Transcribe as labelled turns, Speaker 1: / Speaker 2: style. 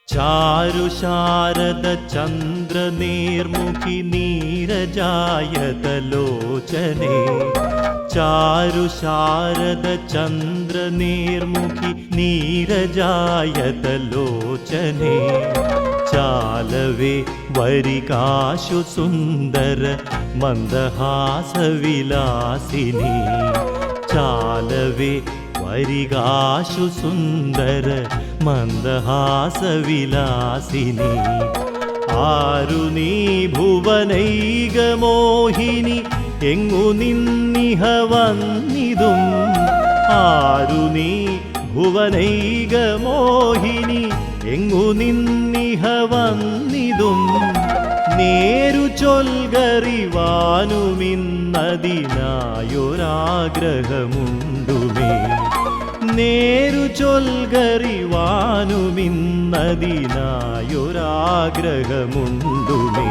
Speaker 1: ചാരുശാരദ ചന്ദ്രനീർമുഖി നീരജായതലോചനേ ചാരുശാരദ ചന്ദ്രനീർമുഖി നീരജായതലോചനേ ചാലവേ വരികാശു സുന്ദര മന്ദഹാസവിലാസിനി ചാലവേ വരികാശു സുന്ദര മന്ദഹാസവിലാസിനി ആരു നീ ഭുവനൈകമോഹിനി എങ്ങു നിന്നിഹ വന്നിതും ആരു നീ ഭുവനൈകമോഹിനി എങ്ങു നിന്നിഹ വന്നിതും നേരു ചൊൽകറിവാനുമിന്നതിനായൊരാഗ്രഹമുണ്ടുമേ നേരു ചൊൽകറിവാനുമിന്നതിനായൊരാഗ്രഹമുണ്ടുമേ